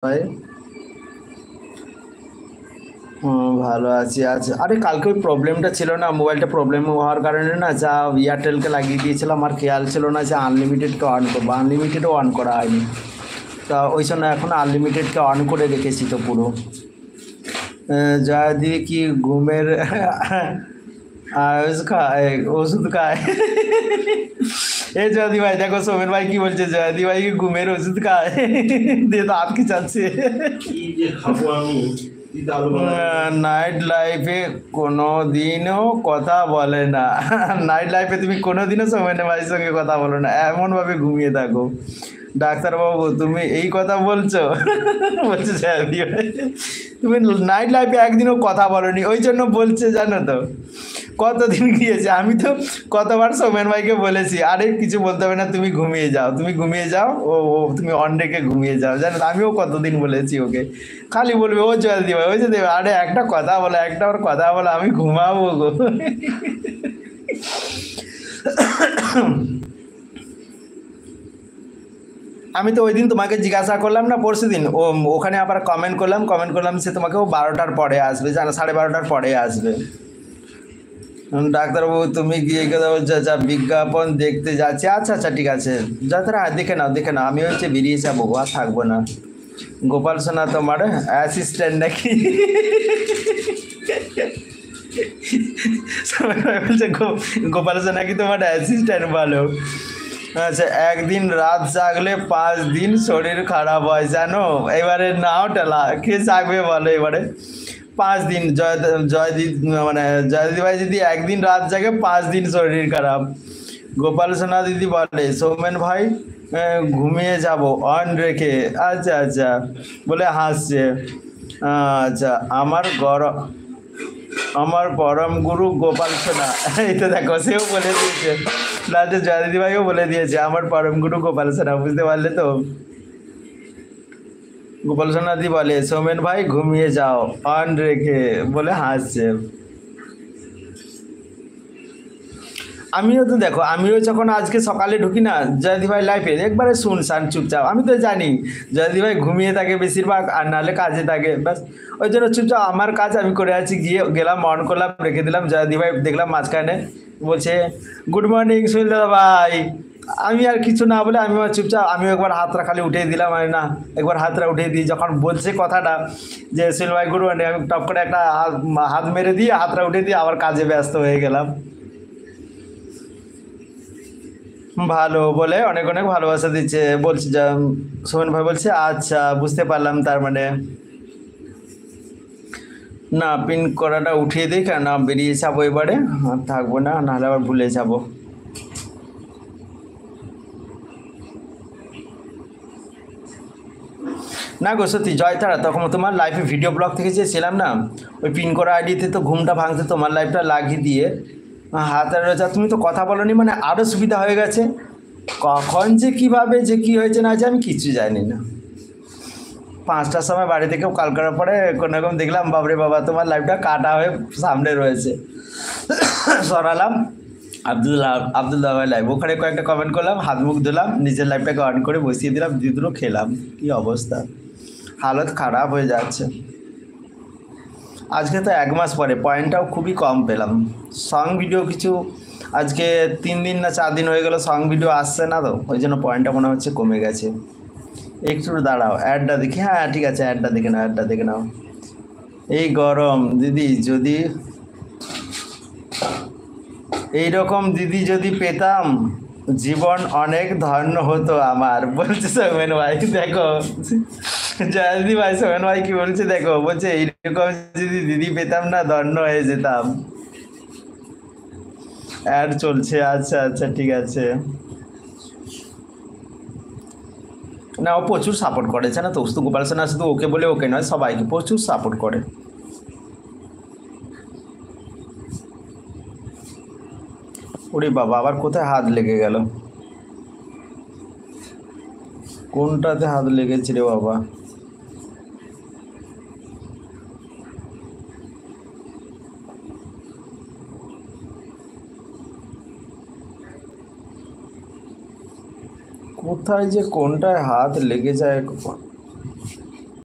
ভাই। ভালো আছি। আচ্ছা, আরে কালকে ওই প্রবলেমটা ছিল না, মোবাইলটা প্রবলেম হওয়ার কারণে না যা এয়ারটেলকে লাগিয়ে দিয়েছিলাম, আর খেয়াল ছিল না যে আনলিমিটেডকে অন করবো, আনলিমিটেডও অন করা হয়নি। তা ওই জন্য এখন আনলিমিটেডকে অন করে রেখেছি তো পুরো। যা দিয়ে কি ঘুমের ওষুধ খায়। এ জয়দি ভাই দেখো, সোমেন ভাই কি বলছে, জয়দি ভাই কি ঘুমের ওষুধ খায়? দিয়ে তো আটকে যাচ্ছে। কি যে খাবো আমি, কি দারু বানাবো। নাইট লাইফে কোনো দিনও কথা বলে না। নাইট লাইফে তুমি কোনো দিনও সোমেন ভাইয়ের সঙ্গে কথা বলো না, এমনভাবে ঘুমিয়ে থাকো। ডাক্তারবাবু তুমি এই কথা বলছো? বলছে জয়দি ভাই তুমি নাইট লাইফে একদিনও কথা বলনি, ওই জন্য বলছে জানো তো। কতদিন গিয়েছে, আমি তো কতবার সোমেন ভাইকে বলেছি, আরে কিছু বলতে হবে না, তুমি ঘুমিয়ে যাও, তুমি ঘুমিয়ে যাও, ও ও তুমি অন রেখে ঘুমিয়ে যাও, জানো তো, আমিও কতদিন বলেছি ওকে। খালি বলবে ও জল দিবে, ওই যে দেবে, আরে একটা কথা বলো, একটা ওর কথা বলো, আমি ঘুমাবো গো। আমি তো ওই দিন তোমাকে জিজ্ঞাসা করলাম না, পরশু দিন ওখানে আবার কমেন্ট করলাম সে তোমাকে ও 12টার পরে আসবে, জানো 12:30টার পরে আসবে। ডাক্তারবাবু তুমি গিয়ে কথা বলছো, আচ্ছা বিজ্ঞাপন দেখতে যাচ্ছি, আচ্ছা আচ্ছা ঠিক আছে, যা তারা দেখে নাও, আমি হচ্ছে বেরিয়ে যাবো, আর থাকবো না। গোপাল সোনা তোমার অ্যাসিস্ট্যান্ট নাকি? সবাই বলছে গোপাল সোনা কি তোমার অ্যাসিস্ট্যান্ট? ভালো। আচ্ছা, একদিন রাত জাগলে 5 দিন শরীর খারাপ হয় জানো। এবারে নাও টেলা, কে জাগবে বলো এবারে? 5 দিন জয়দি, মানে জয়দি ভাই যদি একদিন রাত জাগে 5 দিন শরীর খারাপ। গোপাল সোনা দিদি বলে সৌমেন ভাই ঘুমিয়ে যাব অন রেখে, আচ্ছা আচ্ছা বলে হাসছে। আচ্ছা, আমার পরম গুরু গোপাল সোনা। এই তো দেখো, সেও বলে দিয়েছে, লাস্টে জয়দিদি ভাইও বলে দিয়েছে আমার পরম গুরু গোপাল সোনা, বুঝতে পারলে তো? গোপাল সোনা দি বলে সৌমেন ভাই ঘুমিয়ে যাও অন রেখে, বলে হাসছে। আমিও তো দেখো, আমিও যখন আজকে সকালে ঢুকি না জয়দি ভাই লাইফে, একবারে শুনশান চুপচাপ, আমি তো জানি জয়দি ভাই ঘুমিয়ে থাকে বেশিরভাগ, আর নাহলে কাজে থাকে, ব্যাস। ওই জন্য চুপচাপ আমার কাজ আমি করে আছি, গেলাম অন করলাম রেখে দিলাম, জয়দি ভাই দেখলাম মাঝখানে বলছে গুড মর্নিং সুনীল দাদা ভাই। আমি আর কিছু না বলে আমি চুপচাপ, আমিও একবার হাতটা খালি উঠিয়ে দিলাম, আমি না একবার হাতটা উঠিয়ে দিই, যখন বলছে কথাটা যে সুনীল ভাই গুড মর্নিং, আমি টপ করে একটা হাত মেরে দিয়ে হাতটা উঠিয়ে দিয়ে আবার কাজে ব্যস্ত হয়ে গেলাম। ভালো বলে অনেক অনেক ভালোবাসা দিচ্ছে, বলছে যা সোমেন ভাই বলছে, আচ্ছা বুঝতে পারলাম, তার মানে না পিন করাটা উঠিয়ে দিই, কেন না বেরিয়ে যাবো এবারে, আর থাকবো না, নাহলে আবার ভুলে যাব। না গো সত্যি জয়তারা, তখন তোমার লাইফে ভিডিও ব্লগ থেকে চেয়েছিলাম না, ওই পিন করা আইডিতে তো ঘুমটা ভাঙতে তোমার লাইফটা লাগিয়ে দিয়ে হাতের রোজা, তুমি তো কথা বলনি, মানে আরও সুবিধা হয়ে গেছে। কখন যে কিভাবে যে কি হয়েছে না হয়েছে আমি কিচ্ছু জানি না। 5টার সময় বাড়ি থেকে কল করার পরে কোনো রকম দেখলাম, বাবরে বাবা তোমার লাইফটা কাটা হয়ে সামনে রয়েছে। সরালাম, আবদুল্লাহ ভাই লাইভ, ওখানে কয়েকটা কমেন্ট করলাম, হাত মুখ ধুলাম, নিজের লাইফটাকে অন করে বসিয়ে দিলাম, দিয়ে দুটো খেলাম। কি অবস্থা, হালত খারাপ হয়ে যাচ্ছে। আজকে তো 1 মাস পরে পয়েন্টটাও খুবই কম পেলাম। সং ভিডিও কিছু আজকে 3 দিন না 4 দিন হয়ে গেল সং ভিডিও আসছে না, তো ওই জন্য পয়েন্টটা মনে হচ্ছে কমে গেছে। একটু দাঁড়াও, অ্যাডটা দেখি, হ্যাঁ ঠিক আছে, অ্যাডটা দেখে নাও, অ্যাডটা দেখে নাও। এই গরম দিদি যদি, এইরকম দিদি যদি পেতাম জীবন অনেক ধন্য হতো আমার, বলছে সোমেন ভাই। দেখো জয়দি ভাই, সোমেন ভাই কি বলছে দেখো, বলছে এইরকম যদি দিদি পেতাম না ধন্য হয়ে যেতাম। অ্যাড চলছে, আচ্ছা আচ্ছা ঠিক আছে। না ও প্রচুর সাপোর্ট করেছে না তো, শুধু গোপাল সোনা, শুধু ওকে বলে ওকে নয়, সবাইকে প্রচুর সাপোর্ট করে। ওরে বাবা, আবার কোথায় হাত লেগে গেল? কোনটাতে হাত লেগেছে রে বাবা? কোথায় যে কোনটায় হাত লেগে যায়।